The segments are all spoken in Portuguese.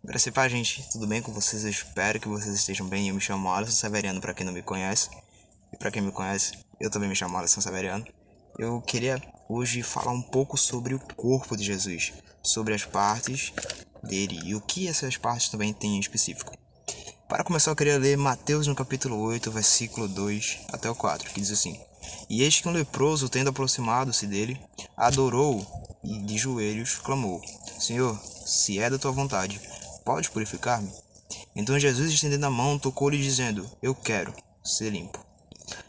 Graças a paz, gente, tudo bem com vocês? Eu espero que vocês estejam bem. Eu me chamo Alisson Severiano, para quem não me conhece. E para quem me conhece, eu também me chamo Alisson Severiano. Eu queria hoje falar um pouco sobre o corpo de Jesus, sobre as partes dele e o que essas partes também têm em específico. Para começar, eu queria ler Mateus no capítulo 8, versículo 2 até o 4, que diz assim: E eis que um leproso, tendo aproximado-se dele, adorou e de joelhos clamou: Senhor, se é da tua vontade, pode purificar-me? Então Jesus, estendendo a mão, tocou-lhe, dizendo: Eu quero ser limpo.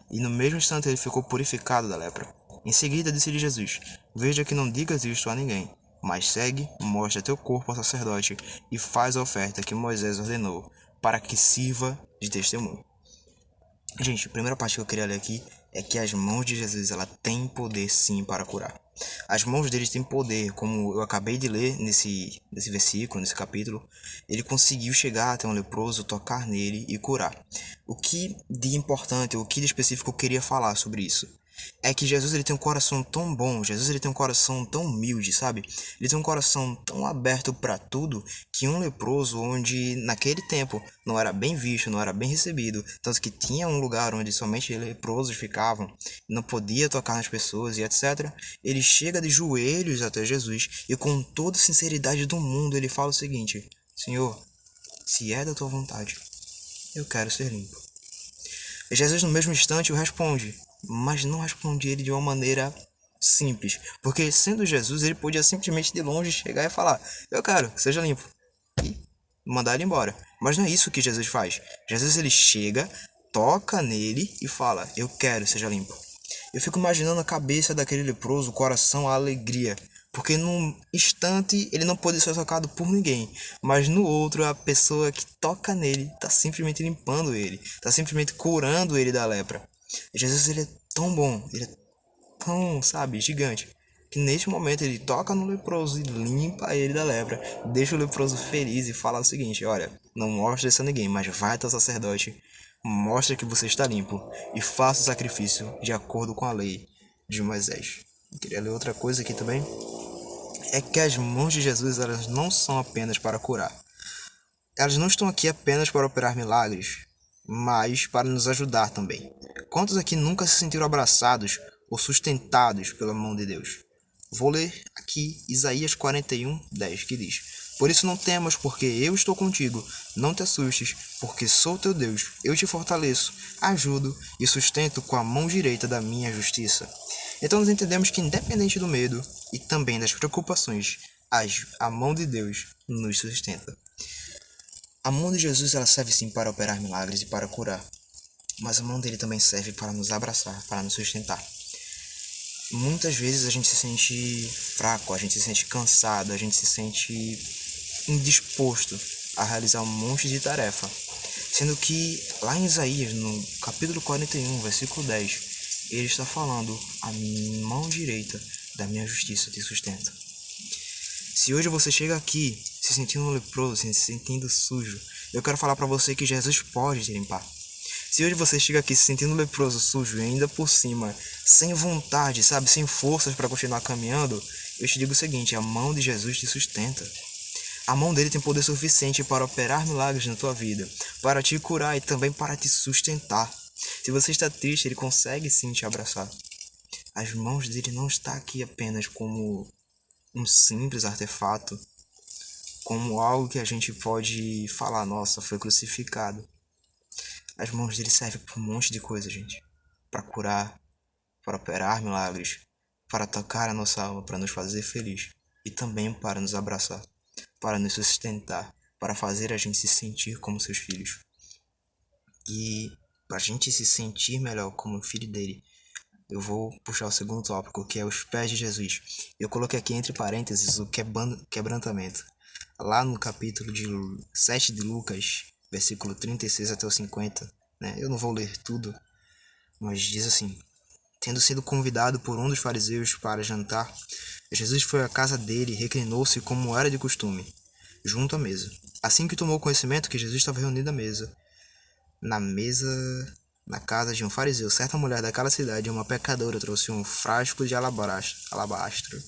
E no mesmo instante ele ficou purificado da lepra. Em seguida disse-lhe Jesus: Veja que não digas isto a ninguém, mas segue, mostra teu corpo ao sacerdote e faz a oferta que Moisés ordenou, para que sirva de testemunho. Gente, a primeira parte que eu queria ler aqui é que as mãos de Jesus ela tem poder sim para curar. As mãos dele têm poder, como eu acabei de ler nesse versículo, nesse capítulo. Ele conseguiu chegar até um leproso, tocar nele e curar. O que de importante, o que de específico eu queria falar sobre isso? É que Jesus ele tem um coração tão bom, Jesus ele tem um coração tão humilde, sabe? Ele tem um coração tão aberto para tudo que um leproso, onde naquele tempo não era bem visto, não era bem recebido, tanto que tinha um lugar onde somente leprosos ficavam, não podia tocar nas pessoas e etc. Ele chega de joelhos até Jesus e com toda a sinceridade do mundo ele fala o seguinte: Senhor, se é da tua vontade, eu quero ser limpo. E Jesus no mesmo instante o responde, mas não responde ele de uma maneira simples, porque sendo Jesus ele podia simplesmente de longe chegar e falar: eu quero, seja limpo, e mandar ele embora. Mas não é isso que Jesus faz. Jesus ele chega, toca nele e fala: eu quero, seja limpo. Eu fico imaginando a cabeça daquele leproso, o coração, a alegria. Porque num instante ele não pôde ser tocado por ninguém. Mas no outro, a pessoa que toca nele está simplesmente limpando ele. Está simplesmente curando ele da lepra. E Jesus ele é tão bom, ele é tão, sabe, gigante. Que neste momento ele toca no leproso e limpa ele da lepra. Deixa o leproso feliz e fala o seguinte: olha, não mostra isso a ninguém, mas vai até o sacerdote, mostra que você está limpo e faça o sacrifício de acordo com a lei de Moisés. Eu queria ler outra coisa aqui também. É que as mãos de Jesus elas não são apenas para curar. Elas não estão aqui apenas para operar milagres, mas para nos ajudar também. Quantos aqui nunca se sentiram abraçados ou sustentados pela mão de Deus? Vou ler aqui Isaías 41:10, que diz: Por isso não temas, porque eu estou contigo. Não te assustes, porque sou teu Deus. Eu te fortaleço, ajudo e sustento com a mão direita da minha justiça. Então nós entendemos que independente do medo e também das preocupações, a mão de Deus nos sustenta. A mão de Jesus ela serve sim para operar milagres e para curar, mas a mão dele também serve para nos abraçar, para nos sustentar. Muitas vezes a gente se sente fraco, a gente se sente cansado, a gente se sente indisposto a realizar um monte de tarefa. Sendo que lá em Isaías, no capítulo 41, versículo 10, ele está falando: a mão direita da minha justiça te sustenta. Se hoje você chega aqui se sentindo leproso, se sentindo sujo, eu quero falar para você que Jesus pode te limpar. Se hoje você chega aqui se sentindo leproso, sujo e ainda por cima, sem vontade, sabe, sem forças para continuar caminhando, eu te digo o seguinte: a mão de Jesus te sustenta. A mão dele tem poder suficiente para operar milagres na tua vida, para te curar e também para te sustentar. Se você está triste, ele consegue sim te abraçar. As mãos dele não estão aqui apenas como um simples artefato, como algo que a gente pode falar: nossa, foi crucificado. As mãos dele servem para um monte de coisa, gente. Para curar, para operar milagres, para tocar a nossa alma, para nos fazer feliz. E também para nos abraçar, para nos sustentar, para fazer a gente se sentir como seus filhos. E para a gente se sentir melhor como filho dele, eu vou puxar o segundo tópico, que é os pés de Jesus. Eu coloquei aqui entre parênteses o quebrantamento. Lá no capítulo 7 de Lucas, versículo 36 até o 50, né? Eu não vou ler tudo, mas diz assim: Tendo sido convidado por um dos fariseus para jantar, Jesus foi à casa dele e reclinou-se como era de costume, junto à mesa. Assim que tomou conhecimento que Jesus estava reunido na mesa na casa de um fariseu, certa mulher daquela cidade, uma pecadora, trouxe um frasco de alabastro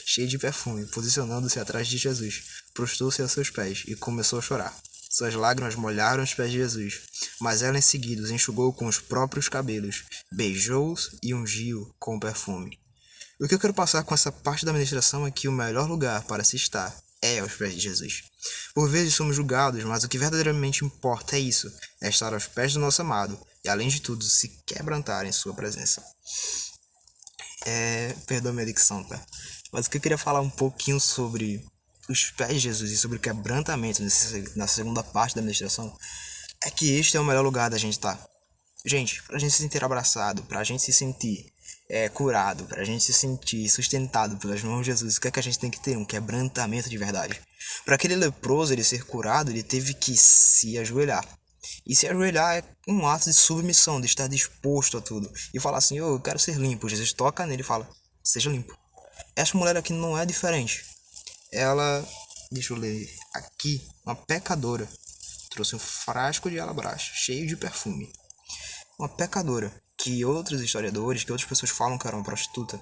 cheio de perfume, posicionando-se atrás de Jesus. Prostrou-se a seus pés e começou a chorar. Suas lágrimas molharam os pés de Jesus, mas ela em seguida os enxugou com os próprios cabelos, beijou-os e ungiu com o perfume. O que eu quero passar com essa parte da ministração é que o melhor lugar para se estar é aos pés de Jesus. Por vezes somos julgados, mas o que verdadeiramente importa é isso, é estar aos pés do nosso amado e, além de tudo, se quebrantar em sua presença. Perdão minha dicção, tá? Mas o que eu queria falar um pouquinho sobre os pés de Jesus e sobre o quebrantamento na segunda parte da ministração é que este é o melhor lugar da gente estar. Gente, pra gente se sentir abraçado, pra gente se sentir curado, pra gente se sentir sustentado pelas mãos de Jesus, o que é que a gente tem que ter? Um quebrantamento de verdade. Para aquele leproso ele ser curado, ele teve que se ajoelhar. E se ajoelhar é um ato de submissão, de estar disposto a tudo. E falar assim, eu quero ser limpo. Jesus toca nele e fala, seja limpo. Essa mulher aqui não é diferente. Ela, deixa eu ler aqui, uma pecadora, trouxe um frasco de alabastro cheio de perfume. Uma pecadora, que outros historiadores, que outras pessoas falam que era uma prostituta.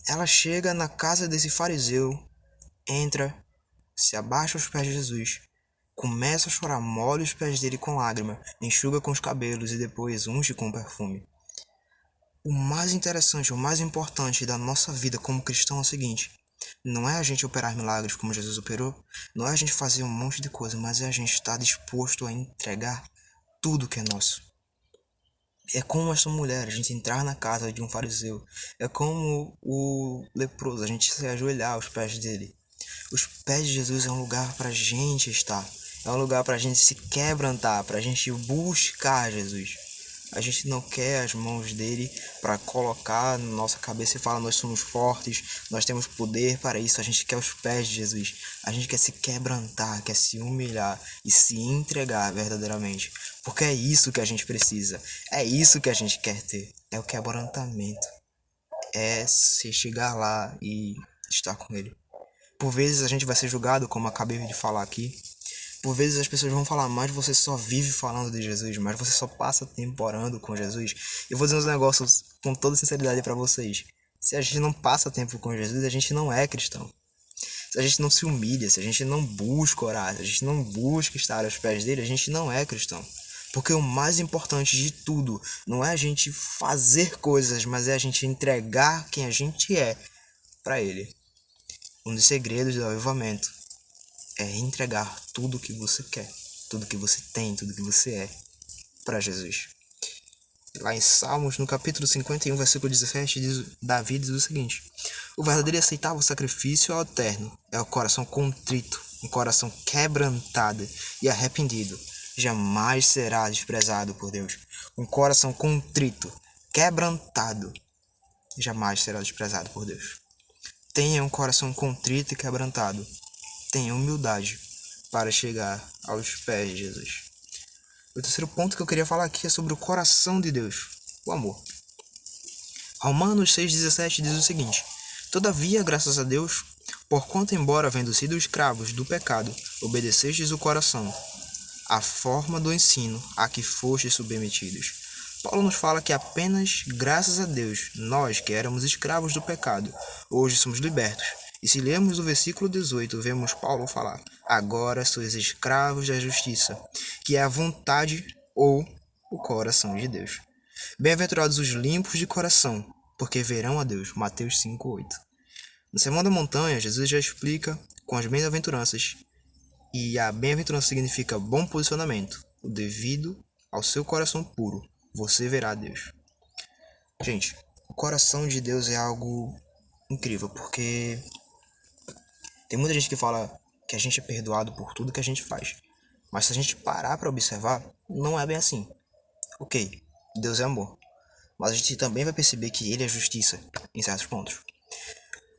Ela chega na casa desse fariseu, entra, se abaixa aos pés de Jesus, começa a chorar, molha os pés dele com lágrima, enxuga com os cabelos e depois unge com perfume. O mais interessante, o mais importante da nossa vida como cristão é o seguinte: não é a gente operar milagres como Jesus operou, não é a gente fazer um monte de coisa, mas é a gente estar disposto a entregar tudo que é nosso. É como essa mulher, a gente entrar na casa de um fariseu. É como o leproso, a gente se ajoelhar aos pés dele. Os pés de Jesus é um lugar pra gente estar. É um lugar pra gente se quebrantar, pra gente buscar Jesus. A gente não quer as mãos dele para colocar na nossa cabeça e falar nós somos fortes, nós temos poder para isso. A gente quer os pés de Jesus. A gente quer se quebrantar, quer se humilhar e se entregar verdadeiramente. Porque é isso que a gente precisa. É isso que a gente quer ter. É o quebrantamento. É se chegar lá e estar com ele. Por vezes a gente vai ser julgado, como acabei de falar aqui. Por vezes as pessoas vão falar, mas você só vive falando de Jesus, mas você só passa tempo orando com Jesus. Eu vou dizer uns negócios com toda sinceridade para vocês. Se a gente não passa tempo com Jesus, a gente não é cristão. Se a gente não se humilha, se a gente não busca orar, se a gente não busca estar aos pés dele, a gente não é cristão. Porque o mais importante de tudo não é a gente fazer coisas, mas é a gente entregar quem a gente é para ele. Um dos segredos do avivamento é entregar tudo que você quer, tudo que você tem, tudo que você é para Jesus. Lá em Salmos, no capítulo 51, versículo 17, Davi diz o seguinte: o verdadeiro e aceitável sacrifício é o eterno, é o coração contrito, um coração quebrantado e arrependido. Jamais será desprezado por Deus. Um coração contrito, quebrantado, jamais será desprezado por Deus. Tenha um coração contrito e quebrantado. Tenha humildade para chegar aos pés de Jesus. O terceiro ponto que eu queria falar aqui é sobre o coração de Deus, o amor. Romanos 6,17 diz o seguinte: todavia, graças a Deus, porquanto embora havendo sido escravos do pecado, obedecestes o coração, a forma do ensino a que fostes submetidos. Paulo nos fala que apenas graças a Deus, nós que éramos escravos do pecado, hoje somos libertos. E se lermos o versículo 18, vemos Paulo falar: agora sois escravos da justiça, que é a vontade ou o coração de Deus. Bem-aventurados os limpos de coração, porque verão a Deus. Mateus 5:8. No Sermão da Montanha, Jesus já explica com as bem-aventuranças. E a bem-aventurança significa bom posicionamento, o devido ao seu coração puro. Você verá a Deus. Gente, o coração de Deus é algo incrível, porque tem muita gente que fala que a gente é perdoado por tudo que a gente faz. Mas se a gente parar para observar, não é bem assim. Ok, Deus é amor. Mas a gente também vai perceber que ele é justiça em certos pontos.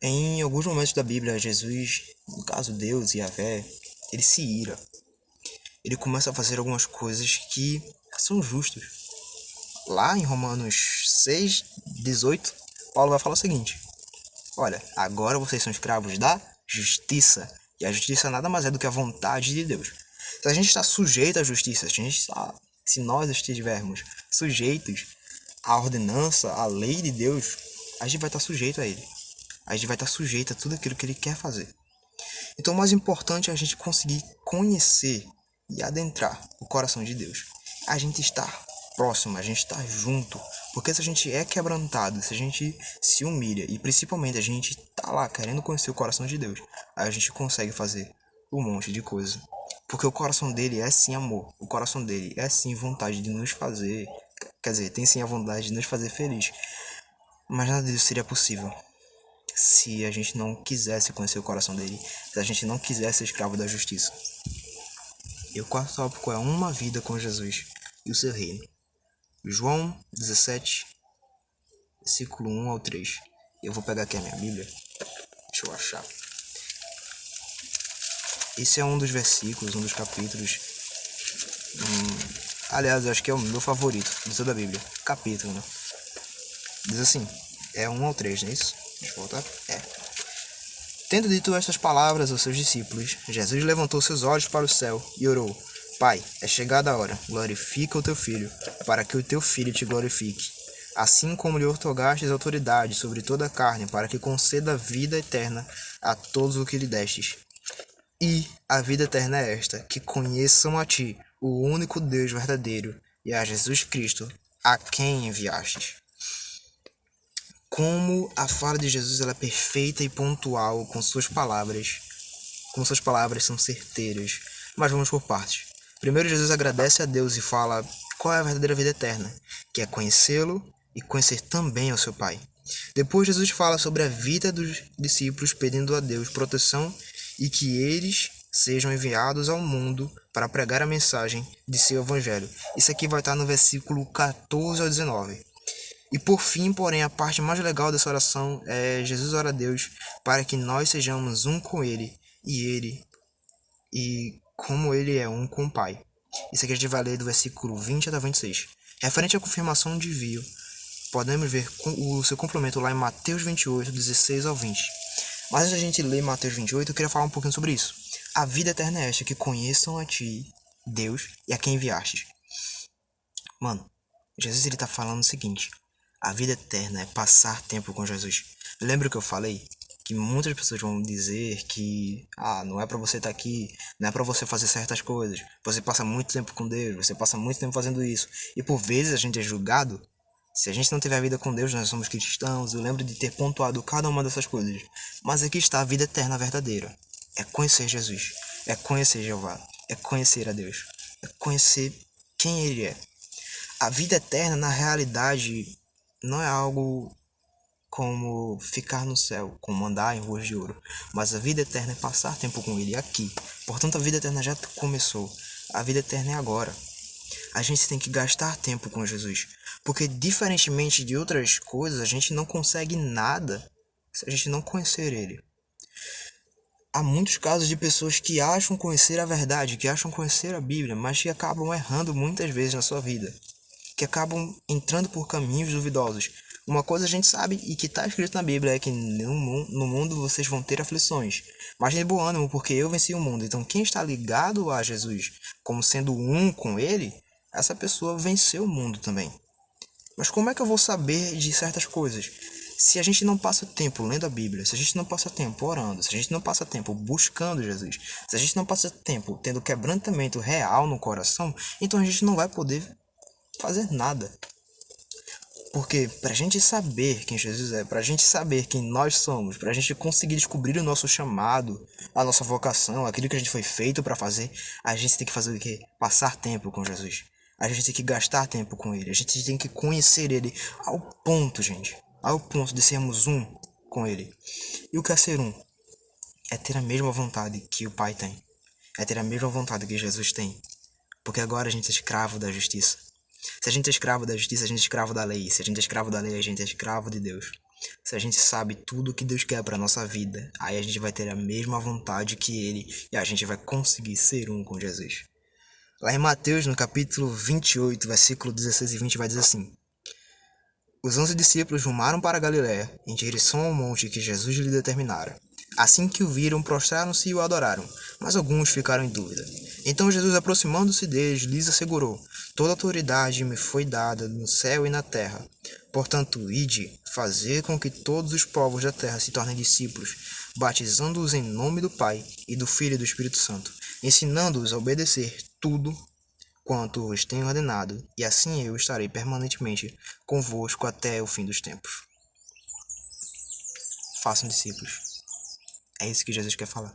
Em alguns momentos da Bíblia, Jesus, no caso Deus e Yahvé, ele se ira. Ele começa a fazer algumas coisas que são justas. Lá em Romanos 6:18, Paulo vai falar o seguinte: olha, agora vocês são escravos da justiça. E a justiça nada mais é do que a vontade de Deus. Se a gente está sujeito à justiça, se nós estivermos sujeitos à ordenança, à lei de Deus, a gente vai estar sujeito a ele. A gente vai estar sujeito a tudo aquilo que ele quer fazer. Então o mais importante é a gente conseguir conhecer e adentrar o coração de Deus. A gente estar próximo, a gente estar junto. Porque se a gente é quebrantado, se a gente se humilha e principalmente a gente tá lá querendo conhecer o coração de Deus, aí a gente consegue fazer um monte de coisa. Porque o coração dele é sim amor. O coração dele é sim vontade de nos fazer... Quer dizer, tem sim a vontade de nos fazer feliz. Mas nada disso seria possível se a gente não quisesse conhecer o coração dele, se a gente não quisesse ser escravo da justiça. E o quarto tópico é uma vida com Jesus e o seu reino. João 17, versículo 1 ao 3. Eu vou pegar aqui a minha Bíblia. Deixa eu achar. Esse é um dos versículos, um dos capítulos. Aliás, eu acho que é o meu favorito de toda a Bíblia. Capítulo, né? Diz assim, é 1 ao 3, não é isso? Deixa eu voltar. Tendo dito estas palavras aos seus discípulos, Jesus levantou seus olhos para o céu e orou: Pai, é chegada a hora, glorifica o teu Filho, para que o teu Filho te glorifique. Assim como lhe outorgastes autoridade sobre toda a carne, para que conceda vida eterna a todos o que lhe destes. E a vida eterna é esta, que conheçam a ti, o único Deus verdadeiro, e a Jesus Cristo, a quem enviastes. Como a fala de Jesus ela é perfeita e pontual com suas palavras. Como suas palavras são certeiras. Mas vamos por partes. Primeiro, Jesus agradece a Deus e fala qual é a verdadeira vida eterna, que é conhecê-lo e conhecer também ao seu Pai. Depois, Jesus fala sobre a vida dos discípulos pedindo a Deus proteção e que eles sejam enviados ao mundo para pregar a mensagem de seu evangelho. Isso aqui vai estar no versículo 14 ao 19. E por fim, porém, a parte mais legal dessa oração é Jesus ora a Deus para que nós sejamos um com Ele e como Ele é um com o Pai. Isso aqui a gente vai ler do versículo 20 até 26. Referente à confirmação de envio, podemos ver o seu complemento lá em Mateus 28, 16 ao 20. Mas antes da gente ler Mateus 28, eu queria falar um pouquinho sobre isso. A vida eterna é esta, que conheçam a Ti, Deus, e a quem enviastes. Mano, Jesus ele tá falando o seguinte: a vida eterna é passar tempo com Jesus. Lembra que eu falei que muitas pessoas vão dizer que não é pra você estar aqui, não é pra você fazer certas coisas, você passa muito tempo com Deus, você passa muito tempo fazendo isso, e por vezes a gente é julgado. Se a gente não tiver a vida com Deus, nós somos cristãos. Eu lembro de ter pontuado cada uma dessas coisas. Mas aqui está a vida eterna verdadeira. É conhecer Jesus, é conhecer Jeová, é conhecer a Deus, é conhecer quem Ele é. A vida eterna, na realidade, não é algo como ficar no céu, como andar em ruas de ouro. Mas a vida eterna é passar tempo com Ele aqui. Portanto, a vida eterna já começou. A vida eterna é agora. A gente tem que gastar tempo com Jesus. Porque, diferentemente de outras coisas, a gente não consegue nada se a gente não conhecer Ele. Há muitos casos de pessoas que acham conhecer a verdade, que acham conhecer a Bíblia, mas que acabam errando muitas vezes na sua vida. Que acabam entrando por caminhos duvidosos. Uma coisa a gente sabe e que está escrito na Bíblia é que no mundo vocês vão ter aflições. Mas de bom ânimo, porque eu venci o mundo. Então quem está ligado a Jesus como sendo um com Ele, essa pessoa venceu o mundo também. Mas como é que eu vou saber de certas coisas? Se a gente não passa tempo lendo a Bíblia, se a gente não passa tempo orando, se a gente não passa tempo buscando Jesus, se a gente não passa tempo tendo quebrantamento real no coração, então a gente não vai poder fazer nada. Porque pra gente saber quem Jesus é, pra gente saber quem nós somos, pra gente conseguir descobrir o nosso chamado, a nossa vocação, aquilo que a gente foi feito pra fazer, a gente tem que fazer o quê? Passar tempo com Jesus. A gente tem que gastar tempo com Ele. A gente tem que conhecer Ele ao ponto, gente. Ao ponto de sermos um com Ele. E o que é ser um? É ter a mesma vontade que o Pai tem. É ter a mesma vontade que Jesus tem. Porque agora a gente é escravo da justiça. Se a gente é escravo da justiça, a gente é escravo da lei. Se a gente é escravo da lei, a gente é escravo de Deus. Se a gente sabe tudo o que Deus quer para nossa vida, aí a gente vai ter a mesma vontade que Ele e a gente vai conseguir ser um com Jesus. Lá em Mateus, no capítulo 28, versículo 16 e 20, vai dizer assim: Os 11 discípulos rumaram para Galiléia, em direção ao monte que Jesus lhe determinara. Assim que o viram, prostraram-se e o adoraram, mas alguns ficaram em dúvida. Então Jesus, aproximando-se deles, lhes assegurou: toda autoridade me foi dada no céu e na terra. Portanto, ide, fazer com que todos os povos da terra se tornem discípulos, batizando-os em nome do Pai, e do Filho e do Espírito Santo, ensinando-os a obedecer tudo quanto vos tenho ordenado, e assim eu estarei permanentemente convosco até o fim dos tempos. Façam discípulos. É isso que Jesus quer falar.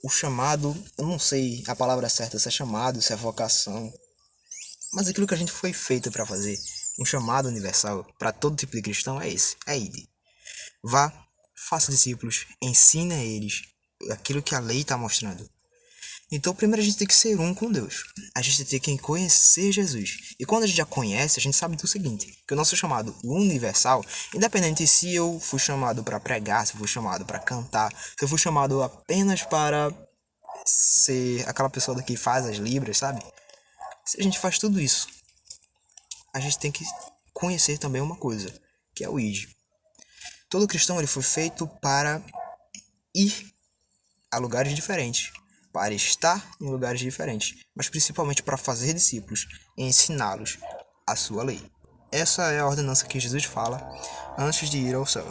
O chamado, eu não sei a palavra certa, se é chamado, se é vocação, mas aquilo que a gente foi feito para fazer, um chamado universal para todo tipo de cristão é esse, é ide. Vá, faça discípulos, ensine a eles aquilo que a lei está mostrando. Então, primeiro a gente tem que ser um com Deus. A gente tem que conhecer Jesus. E quando a gente já conhece, a gente sabe do seguinte, que o nosso chamado universal, independente se eu fui chamado para pregar, se eu fui chamado para cantar, se eu fui chamado apenas para ser aquela pessoa que faz as libras, sabe? Se a gente faz tudo isso, a gente tem que conhecer também uma coisa, que é o id. Todo cristão ele foi feito para ir a lugares diferentes, para estar em lugares diferentes, mas principalmente para fazer discípulos e ensiná-los a sua lei. Essa é a ordenança que Jesus fala antes de ir ao céu.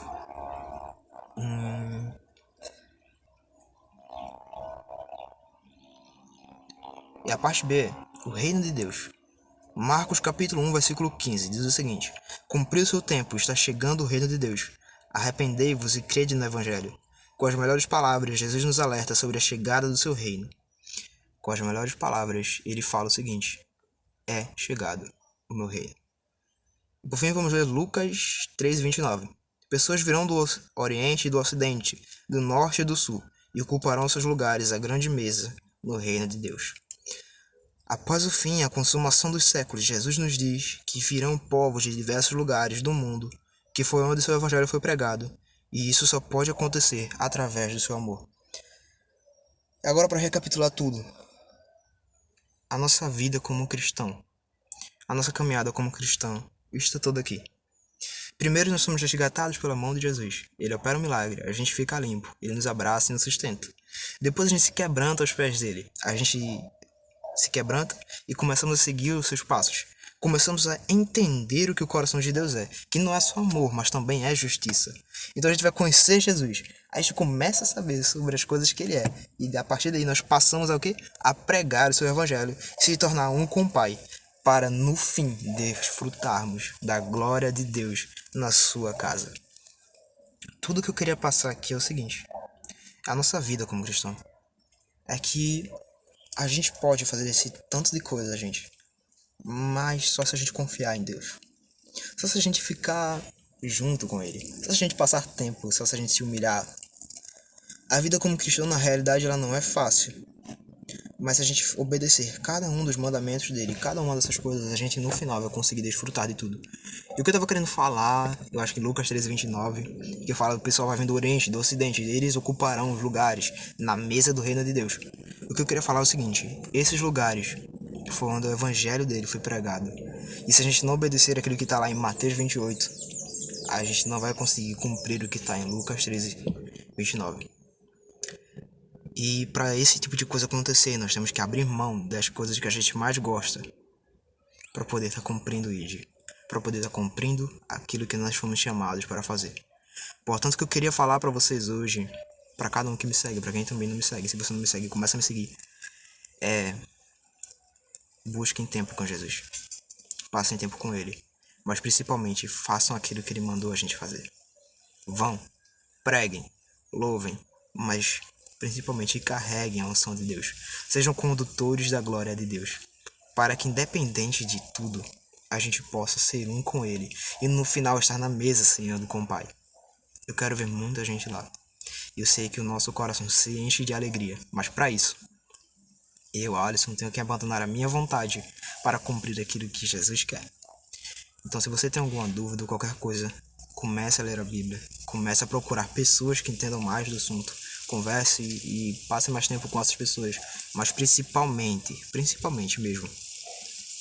E a parte B é o reino de Deus. Marcos capítulo 1, versículo 15 diz o seguinte: cumpriu seu tempo, está chegando o reino de Deus. Arrependei-vos e crede no evangelho. Com as melhores palavras, Jesus nos alerta sobre a chegada do seu reino. Com as melhores palavras, ele fala o seguinte: é chegado o meu reino. Por fim, vamos ler Lucas 3:29. Pessoas virão do Oriente e do Ocidente, do Norte e do Sul, e ocuparão seus lugares à grande mesa no reino de Deus. Após o fim, a consumação dos séculos, Jesus nos diz que virão povos de diversos lugares do mundo, que foi onde seu evangelho foi pregado, e isso só pode acontecer através do seu amor. Agora, para recapitular tudo, a nossa vida como cristão, a nossa caminhada como cristão, está toda aqui. Primeiro, nós somos resgatados pela mão de Jesus. Ele opera um milagre, a gente fica limpo, ele nos abraça e nos sustenta. Depois a gente se quebranta aos pés dele, a gente se quebranta e começamos a seguir os seus passos. Começamos a entender o que o coração de Deus é, que não é só amor, mas também é justiça. Então a gente vai conhecer Jesus, a gente começa a saber sobre as coisas que ele é, e a partir daí nós passamos a quê? A pregar o seu evangelho, se tornar um com o Pai, para no fim desfrutarmos da glória de Deus na sua casa. Tudo que eu queria passar aqui é o seguinte: a nossa vida como cristão é que a gente pode fazer esse tanto de coisa, gente, mas só se a gente confiar em Deus. Só se a gente ficar junto com Ele. Só se a gente passar tempo, só se a gente se humilhar. A vida como cristão, na realidade, ela não é fácil. Mas se a gente obedecer cada um dos mandamentos dele, cada uma dessas coisas, a gente no final vai conseguir desfrutar de tudo. E o que eu tava querendo falar, eu acho que em Lucas 13:29, que fala que o pessoal vai vir do Oriente, do Ocidente, eles ocuparão os lugares na mesa do reino de Deus. O que eu queria falar é o seguinte: esses lugares foi onde o evangelho dele foi pregado. E se a gente não obedecer aquilo que está lá em Mateus 28, a gente não vai conseguir cumprir o que está em Lucas 13:29. E para esse tipo de coisa acontecer, nós temos que abrir mão das coisas que a gente mais gosta para poder estar cumprindo o ID, para poder estar cumprindo aquilo que nós fomos chamados para fazer. Portanto, o que eu queria falar para vocês hoje, para cada um que me segue, para quem também não me segue, se você não me segue, começa a me seguir, é: busquem tempo com Jesus, passem tempo com Ele, mas principalmente façam aquilo que Ele mandou a gente fazer. Vão, preguem, louvem, mas principalmente carreguem a unção de Deus. Sejam condutores da glória de Deus, para que independente de tudo, a gente possa ser um com Ele e no final estar na mesa ceando com o Pai. Eu quero ver muita gente lá. Eu sei que o nosso coração se enche de alegria, mas para isso, eu, Alisson, tenho que abandonar a minha vontade para cumprir aquilo que Jesus quer. Então, se você tem alguma dúvida ou qualquer coisa, comece a ler a Bíblia, comece a procurar pessoas que entendam mais do assunto, converse e passe mais tempo com essas pessoas, mas principalmente mesmo,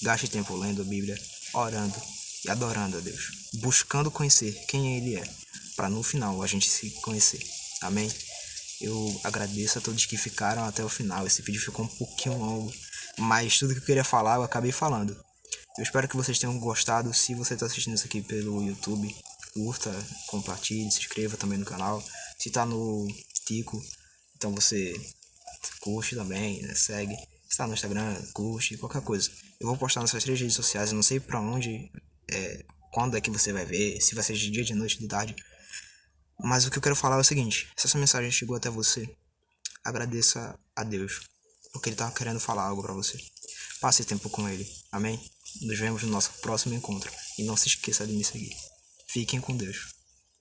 gaste tempo lendo a Bíblia, orando e adorando a Deus, buscando conhecer quem Ele é, para no final a gente se conhecer. Amém? Eu agradeço a todos que ficaram até o final. Esse vídeo ficou um pouquinho longo, mas tudo que eu queria falar eu acabei falando. Eu espero que vocês tenham gostado. Se você está assistindo isso aqui pelo YouTube, curta, compartilhe, se inscreva também no canal. Se está no Tico, então você curte também, né? Segue. Se tá no Instagram, curte, qualquer coisa. Eu vou postar nessas 3 redes sociais, eu não sei pra onde, quando é que você vai ver, se vai ser de dia, de noite, de tarde. Mas o que eu quero falar é o seguinte: se essa mensagem chegou até você, agradeça a Deus, porque Ele tava querendo falar algo pra você. Passe tempo com Ele, amém? Nos vemos no nosso próximo encontro. E não se esqueça de me seguir. Fiquem com Deus.